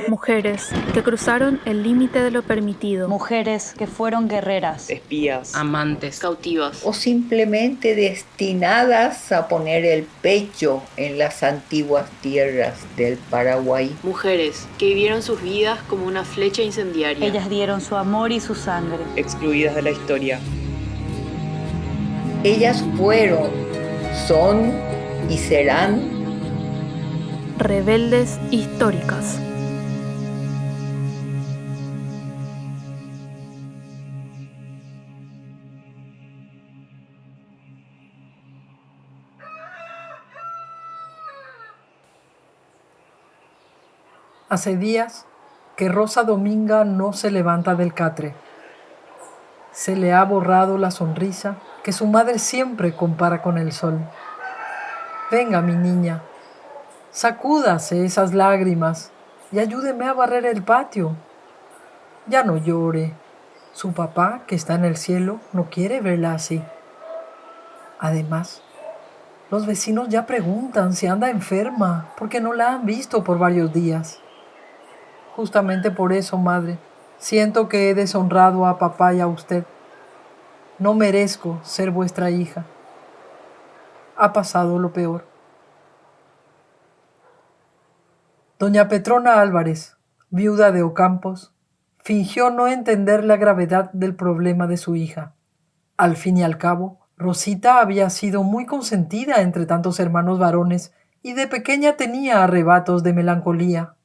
Mujeres que cruzaron el límite de lo permitido. Mujeres que fueron guerreras, espías, amantes, cautivas o simplemente destinadas a poner el pecho en las antiguas tierras del Paraguay. Mujeres que vivieron sus vidas como una flecha incendiaria. Ellas dieron su amor y su sangre. excluidas de la historia. Ellas fueron, son y serán rebeldes históricas. Hace días que Rosa Dominga no se levanta del catre. Se le ha borrado la sonrisa que su madre siempre compara con el sol. Venga, mi niña, sacúdase esas lágrimas y ayúdeme a barrer el patio. Ya no llore. Su papá, que está en el cielo, no quiere verla así. Además, los vecinos ya preguntan si anda enferma porque no la han visto por varios días. Justamente por eso, madre, siento que he deshonrado a papá y a usted. No merezco ser vuestra hija. Ha pasado lo peor. Doña Petrona Álvarez, viuda de Ocampos, fingió no entender la gravedad del problema de su hija. Al fin y al cabo, Rosita había sido muy consentida entre tantos hermanos varones y de pequeña tenía arrebatos de melancolía.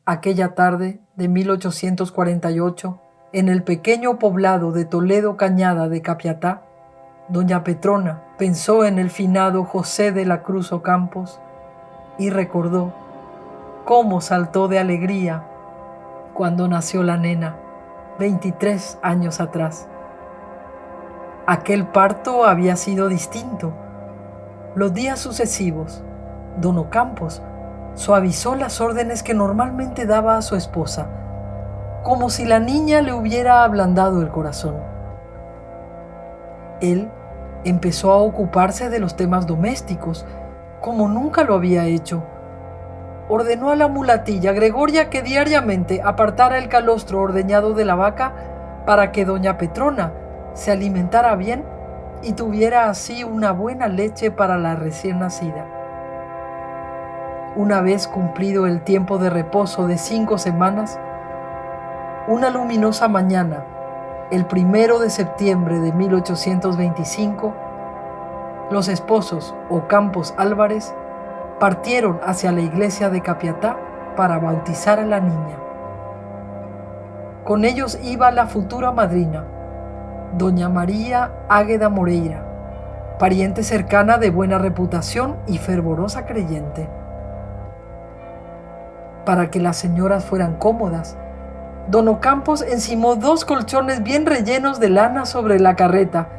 Aquella tarde de 1848, en el pequeño poblado de Toledo Cañada de Capiatá, doña Petrona pensó en el finado José de la Cruz Ocampos y recordó cómo saltó de alegría cuando nació la nena, 23 años atrás. Aquel parto había sido distinto. Los días sucesivos, don Ocampos suavizó las órdenes que normalmente daba a su esposa, como si la niña le hubiera ablandado el corazón. Él empezó a ocuparse de los temas domésticos, como nunca lo había hecho. Ordenó a la mulatilla Gregoria que diariamente apartara el calostro ordeñado de la vaca para que doña Petrona se alimentara bien y tuviera así una buena leche para la recién nacida. Una vez cumplido el tiempo de reposo de 5 semanas, una luminosa mañana, el 1 de septiembre de 1825, los esposos Ocampos Álvarez partieron hacia la iglesia de Capiatá para bautizar a la niña. Con ellos iba la futura madrina, doña María Águeda Moreira, pariente cercana de buena reputación y fervorosa creyente. Para que las señoras fueran cómodas, don Ocampos encimó 2 colchones bien rellenos de lana sobre la carreta,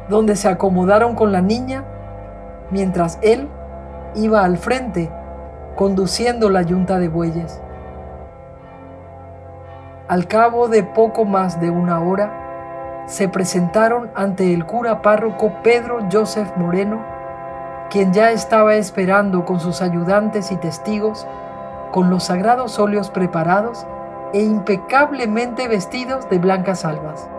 donde se acomodaron con la niña, mientras él iba al frente, conduciendo la yunta de bueyes. Al cabo de poco más de 1 hora, se presentaron ante el cura párroco Pedro Joseph Moreno, quien ya estaba esperando con sus ayudantes y testigos, con los sagrados óleos preparados e impecablemente vestidos de blancas albas.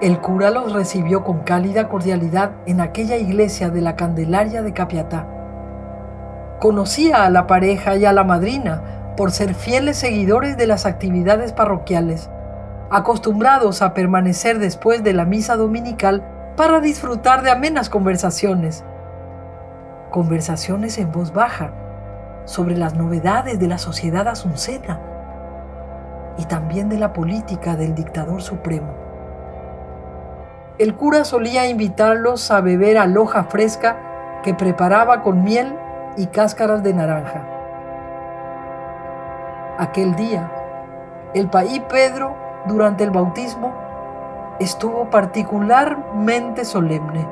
El cura los recibió con cálida cordialidad en aquella iglesia de la Candelaria de Capiatá. Conocía a la pareja y a la madrina por ser fieles seguidores de las actividades parroquiales, acostumbrados a permanecer después de la misa dominical para disfrutar de amenas conversaciones en voz baja, sobre las novedades de la sociedad asuncena y también de la política del dictador supremo. El cura solía invitarlos a beber aloja fresca que preparaba con miel y cáscaras de naranja. Aquel día, el paí Pedro, durante el bautismo, estuvo particularmente solemne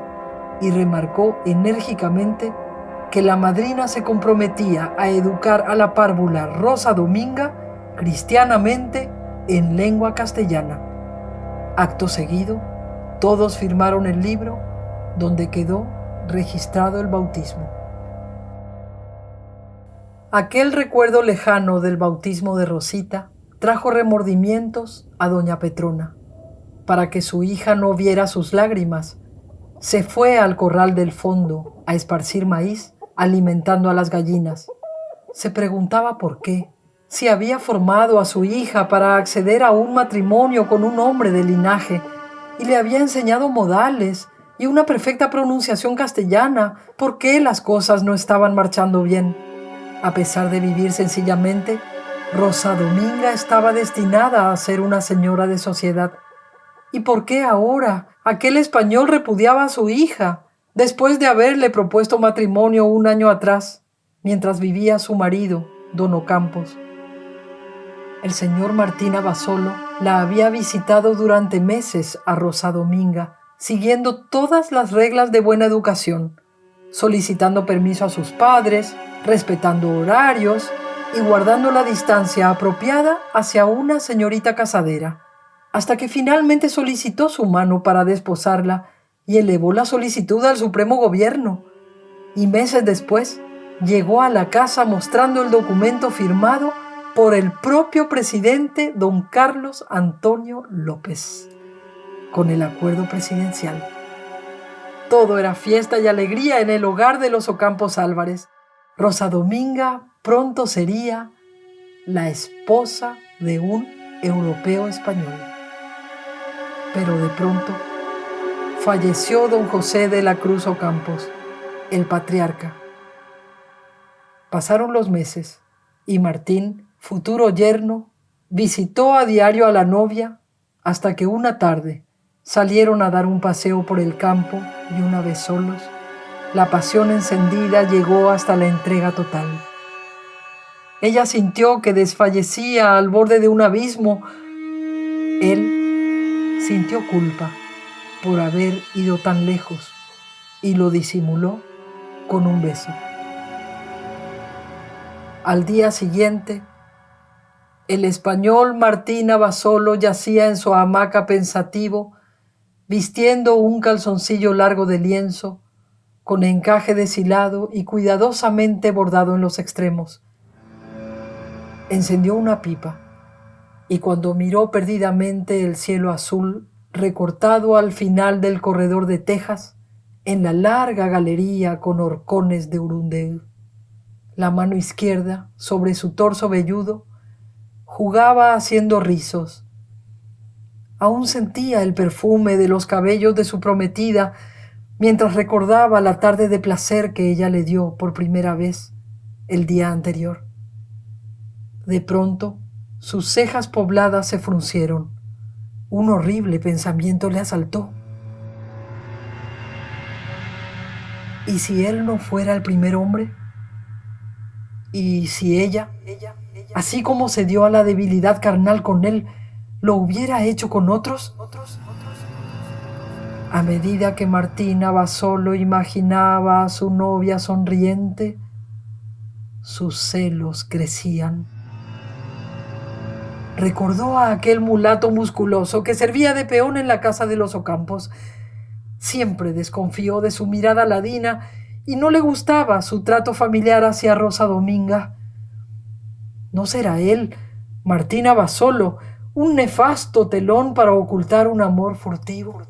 y remarcó enérgicamente que la madrina se comprometía a educar a la párvula Rosa Dominga cristianamente en lengua castellana. Acto seguido, todos firmaron el libro donde quedó registrado el bautismo. Aquel recuerdo lejano del bautismo de Rosita trajo remordimientos a doña Petrona. Para que su hija no viera sus lágrimas, se fue al corral del fondo a esparcir maíz, alimentando a las gallinas. Se preguntaba por qué, si había formado a su hija para acceder a un matrimonio con un hombre de linaje y le había enseñado modales y una perfecta pronunciación castellana, ¿por qué las cosas no estaban marchando bien? A pesar de vivir sencillamente, Rosa Dominga estaba destinada a ser una señora de sociedad. ¿Y por qué ahora aquel español repudiaba a su hija, después de haberle propuesto matrimonio un año atrás, mientras vivía su marido, don Ocampos? El señor Martín Abasolo la había visitado durante meses a Rosa Dominga, siguiendo todas las reglas de buena educación, solicitando permiso a sus padres, respetando horarios y guardando la distancia apropiada hacia una señorita casadera, hasta que finalmente solicitó su mano para desposarla y elevó la solicitud al Supremo Gobierno. Y meses después llegó a la casa mostrando el documento firmado por el propio presidente don Carlos Antonio López, con el acuerdo presidencial. Todo era fiesta y alegría en el hogar de los Ocampos Álvarez. Rosa Dominga pronto sería la esposa de un europeo español. Pero de pronto falleció don José de la Cruz Ocampos, el patriarca. Pasaron los meses y Martín, futuro yerno, visitó a diario a la novia hasta que una tarde salieron a dar un paseo por el campo y una vez solos, la pasión encendida llegó hasta la entrega total. Ella sintió que desfallecía al borde de un abismo. Él sintió culpa por haber ido tan lejos y lo disimuló con un beso. Al día siguiente, el español Martín Abasolo yacía en su hamaca pensativo, vistiendo un calzoncillo largo de lienzo, con encaje deshilado y cuidadosamente bordado en los extremos. Encendió una pipa y cuando miró perdidamente el cielo azul recortado al final del corredor de tejas, en la larga galería con horcones de Urundeu, la mano izquierda sobre su torso velludo jugaba haciendo rizos. Aún sentía el perfume de los cabellos de su prometida mientras recordaba la tarde de placer que ella le dio por primera vez el día anterior. De pronto, sus cejas pobladas se fruncieron. Un horrible pensamiento le asaltó. ¿Y si él no fuera el primer hombre? ¿Y si ella, así como se dio a la debilidad carnal con él, lo hubiera hecho con otros? A medida que Martín Abasolo imaginaba a su novia sonriente, sus celos crecían. Recordó a aquel mulato musculoso que servía de peón en la casa de los Ocampos. Siempre desconfió de su mirada ladina y no le gustaba su trato familiar hacia Rosa Dominga. ¿No será él, Martín Abasolo, un nefasto telón para ocultar un amor furtivo?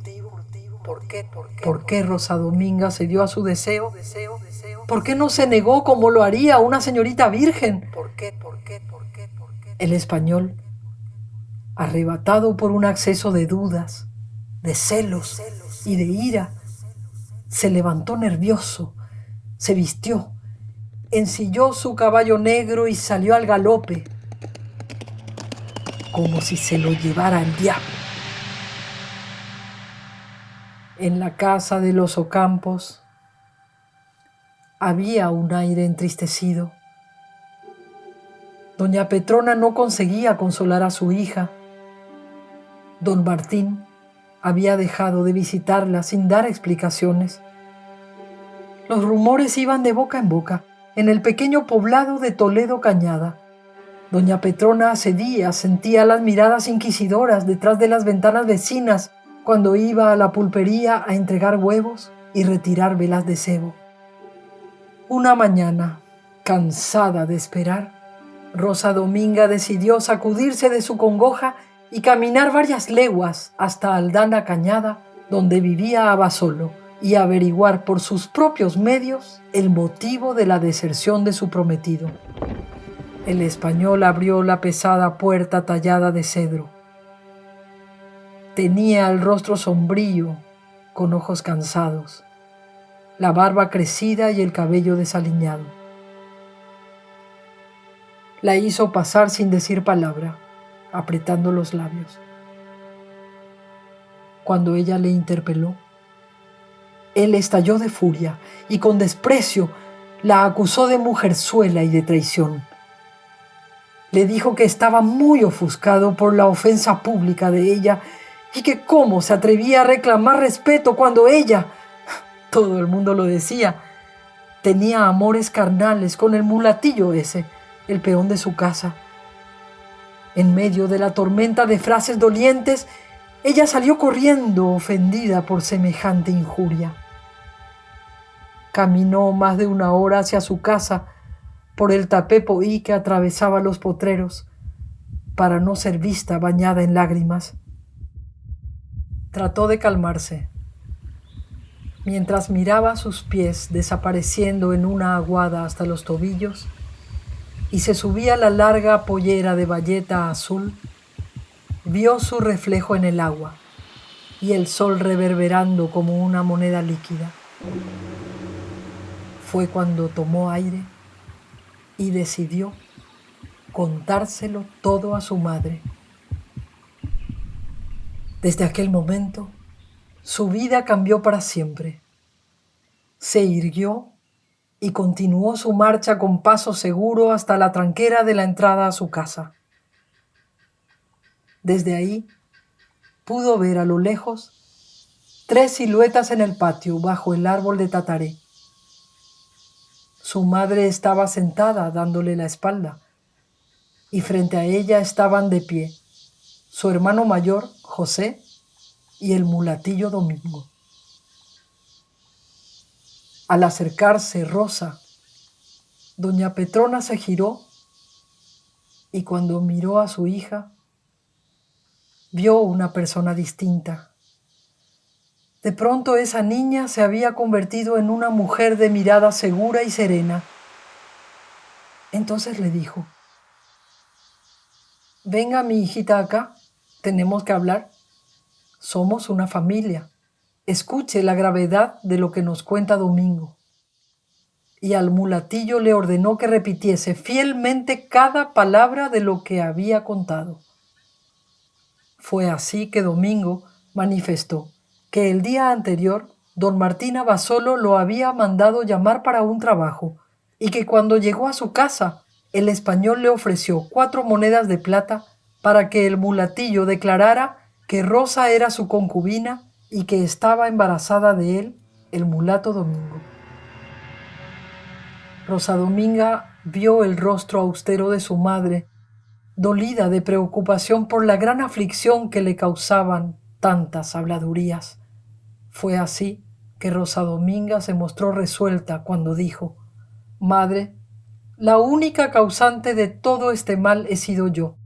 ¿Por qué Rosa Dominga cedió a su deseo? ¿Por qué no se negó como lo haría una señorita virgen? El español, arrebatado por un acceso de dudas, de celos y de ira, se levantó nervioso, se vistió, ensilló su caballo negro y salió al galope, como si se lo llevara el diablo. En la casa de los Ocampos había un aire entristecido. Doña Petrona no conseguía consolar a su hija. Don Martín había dejado de visitarla sin dar explicaciones. Los rumores iban de boca en boca en el pequeño poblado de Toledo Cañada. Doña Petrona hace días sentía las miradas inquisidoras detrás de las ventanas vecinas cuando iba a la pulpería a entregar huevos y retirar velas de cebo. Una mañana, Cansada de esperar, Rosa Dominga decidió sacudirse de su congoja y caminar varias leguas hasta Aldana Cañada, donde vivía Abasolo, y averiguar por sus propios medios el motivo de la deserción de su prometido. El español abrió la pesada puerta tallada de cedro. Tenía el rostro sombrío, con ojos cansados, la barba crecida y el cabello desaliñado. La hizo pasar sin decir palabra, apretando los labios. Cuando ella le interpeló, él estalló de furia y con desprecio la acusó de mujerzuela y de traición. Le dijo que estaba muy ofuscado por la ofensa pública de ella y que cómo se atrevía a reclamar respeto cuando ella, todo el mundo lo decía, tenía amores carnales con el mulatillo ese, el peón de su casa. En medio de la tormenta de frases dolientes, ella salió corriendo, ofendida por semejante injuria. Caminó más de 1 hora hacia su casa por el Tapepoí que atravesaba los potreros, para no ser vista bañada en lágrimas. Trató de calmarse, mientras miraba sus pies desapareciendo en una aguada hasta los tobillos y se subía la larga pollera de bayeta azul. Vio su reflejo en el agua y el sol reverberando como una moneda líquida. Fue cuando tomó aire y decidió contárselo todo a su madre. Desde aquel momento, su vida cambió para siempre. Se irguió y continuó su marcha con paso seguro hasta la tranquera de la entrada a su casa. Desde ahí pudo ver a lo lejos 3 siluetas en el patio bajo el árbol de tataré. Su madre estaba sentada dándole la espalda y frente a ella estaban de pie su hermano mayor, José, y el mulatillo Domingo. Al acercarse Rosa, doña Petrona se giró y cuando miró a su hija, vio una persona distinta. De pronto esa niña se había convertido en una mujer de mirada segura y serena. Entonces le dijo: «Venga mi hijita acá, tenemos que hablar. Somos una familia. Escuche la gravedad de lo que nos cuenta Domingo». Y al mulatillo le ordenó que repitiese fielmente cada palabra de lo que había contado. Fue así que Domingo manifestó que el día anterior don Martín Abasolo lo había mandado llamar para un trabajo y que cuando llegó a su casa el español le ofreció 4 monedas de plata para que el mulatillo declarara que Rosa era su concubina y que estaba embarazada de él, el mulato Domingo. Rosa Dominga vio el rostro austero de su madre, dolida de preocupación por la gran aflicción que le causaban tantas habladurías. Fue así que Rosa Dominga se mostró resuelta cuando dijo: «Madre, la única causante de todo este mal he sido yo.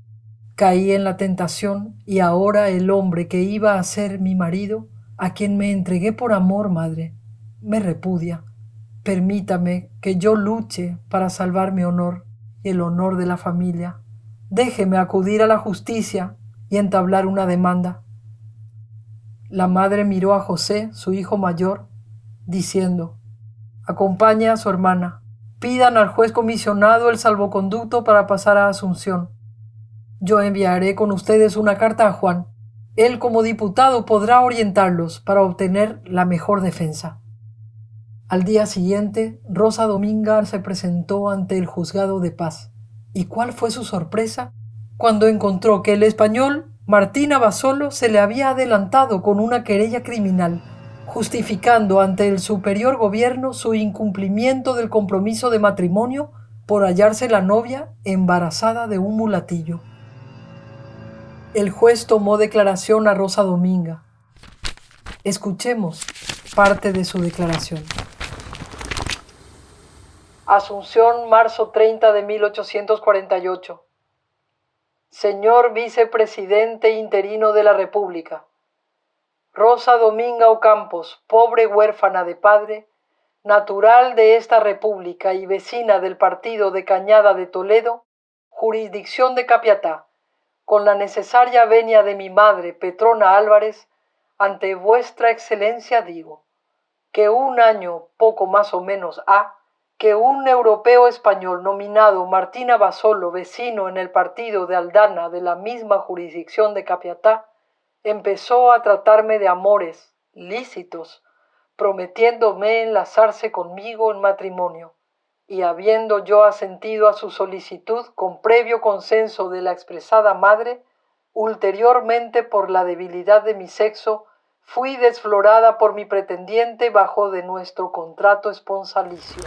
Caí en la tentación y ahora el hombre que iba a ser mi marido, a quien me entregué por amor, madre, me repudia. Permítame que yo luche para salvar mi honor y el honor de la familia. Déjeme acudir a la justicia y entablar una demanda». La madre miró a José, su hijo mayor, diciendo: «Acompañe a su hermana. Pidan al juez comisionado el salvoconducto para pasar a Asunción. Yo enviaré con ustedes una carta a Juan. Él como diputado podrá orientarlos para obtener la mejor defensa». Al día siguiente, Rosa Dominga se presentó ante el juzgado de paz. ¿Y cuál fue su sorpresa cuando encontró que el español Martín Abasolo se le había adelantado con una querella criminal, justificando ante el superior gobierno su incumplimiento del compromiso de matrimonio por hallarse la novia embarazada de un mulatillo? El juez tomó declaración a Rosa Dominga. Escuchemos parte de su declaración. Asunción, marzo 30 de 1848. Señor Vicepresidente interino de la República, Rosa Dominga Ocampos, pobre huérfana de padre, natural de esta República y vecina del partido de Cañada de Toledo, jurisdicción de Capiatá, con la necesaria venia de mi madre Petrona Álvarez, ante vuestra excelencia digo, que un año poco más o menos ha, que un europeo español nominado Martín Abasolo, vecino en el partido de Aldana de la misma jurisdicción de Capiatá, empezó a tratarme de amores lícitos, prometiéndome enlazarse conmigo en matrimonio, y habiendo yo asentido a su solicitud con previo consenso de la expresada madre, ulteriormente por la debilidad de mi sexo, fui desflorada por mi pretendiente bajo de nuestro contrato esponsalicio.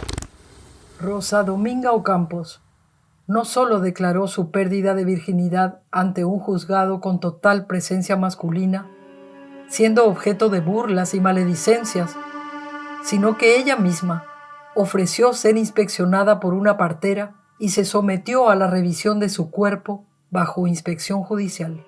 Rosa Dominga Ocampos no solo declaró su pérdida de virginidad ante un juzgado con total presencia masculina, siendo objeto de burlas y maledicencias, sino que ella misma ofreció ser inspeccionada por una partera y se sometió a la revisión de su cuerpo bajo inspección judicial.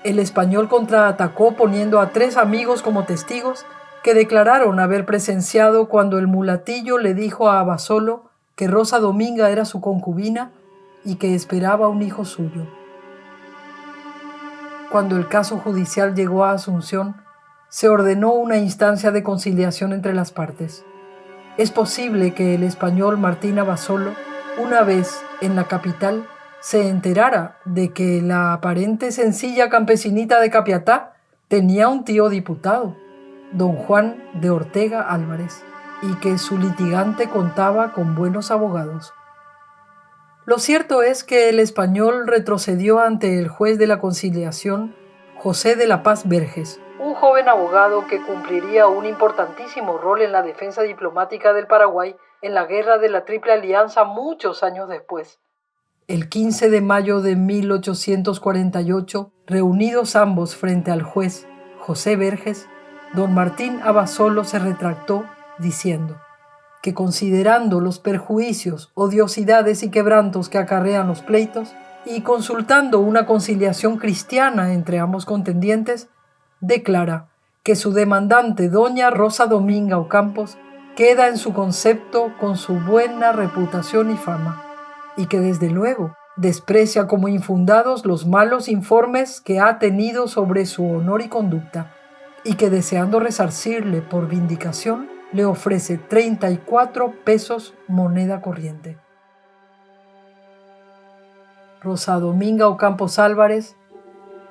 El español contraatacó poniendo a 3 amigos como testigos que declararon haber presenciado cuando el mulatillo le dijo a Abasolo que Rosa Dominga era su concubina y que esperaba un hijo suyo. Cuando el caso judicial llegó a Asunción, se ordenó una instancia de conciliación entre las partes. Es posible que el español Martín Abasolo, una vez en la capital, se enterara de que la aparente sencilla campesinita de Capiatá tenía un tío diputado, don Juan de Ortega Álvarez, y que su litigante contaba con buenos abogados. Lo cierto es que el español retrocedió ante el juez de la conciliación, José de la Paz Verges, un joven abogado que cumpliría un importantísimo rol en la defensa diplomática del Paraguay en la guerra de la Triple Alianza muchos años después. El 15 de mayo de 1848, reunidos ambos frente al juez José Verges, don Martín Abasolo se retractó diciendo que considerando los perjuicios, odiosidades y quebrantos que acarrean los pleitos y consultando una conciliación cristiana entre ambos contendientes, declara que su demandante doña Rosa Dominga Ocampos queda en su concepto con su buena reputación y fama, y que desde luego desprecia como infundados los malos informes que ha tenido sobre su honor y conducta, y que deseando resarcirle por vindicación, le ofrece 34 pesos moneda corriente. Rosa Dominga Ocampos Álvarez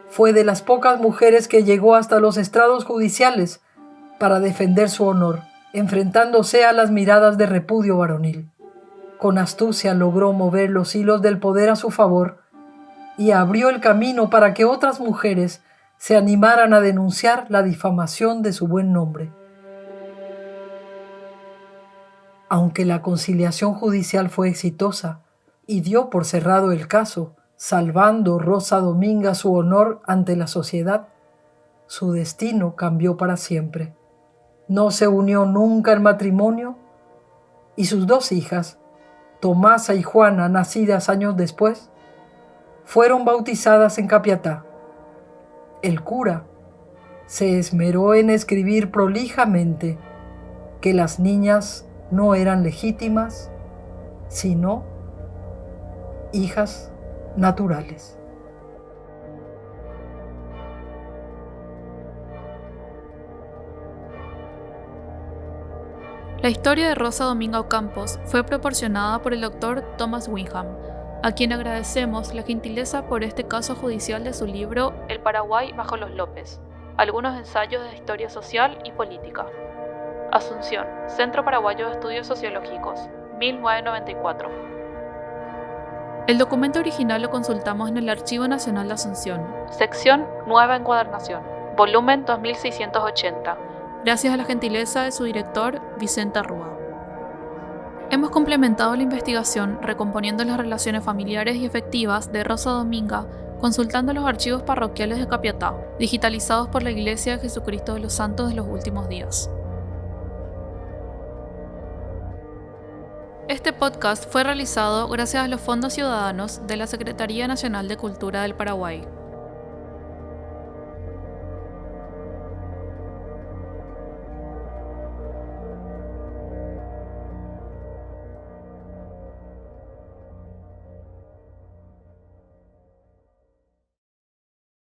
fue de las pocas mujeres que llegó hasta los estrados judiciales para defender su honor, enfrentándose a las miradas de repudio varonil. Con astucia logró mover los hilos del poder a su favor y abrió el camino para que otras mujeres se animaran a denunciar la difamación de su buen nombre. Aunque la conciliación judicial fue exitosa y dio por cerrado el caso, salvando Rosa Dominga su honor ante la sociedad, su destino cambió para siempre. No se unió nunca en matrimonio y sus 2 hijas, Tomasa y Juana, nacidas años después, fueron bautizadas en Capiatá. El cura se esmeró en escribir prolijamente que las niñas no eran legítimas, sino hijas naturales. La historia de Rosa Dominga Ocampos fue proporcionada por el Dr. Thomas Wingham, a quien agradecemos la gentileza por este caso judicial de su libro El Paraguay bajo los López, algunos ensayos de historia social y política. Asunción, Centro Paraguayo de Estudios Sociológicos, 1994. El documento original lo consultamos en el Archivo Nacional de Asunción, sección Nueva Encuadernación, volumen 2680, gracias a la gentileza de su director, Vicente Arrúa. Hemos complementado la investigación recomponiendo las relaciones familiares y efectivas de Rosa Dominga, consultando los archivos parroquiales de Capiatá, digitalizados por la Iglesia de Jesucristo de los Santos de los Últimos Días. Este podcast fue realizado gracias a los fondos ciudadanos de la Secretaría Nacional de Cultura del Paraguay.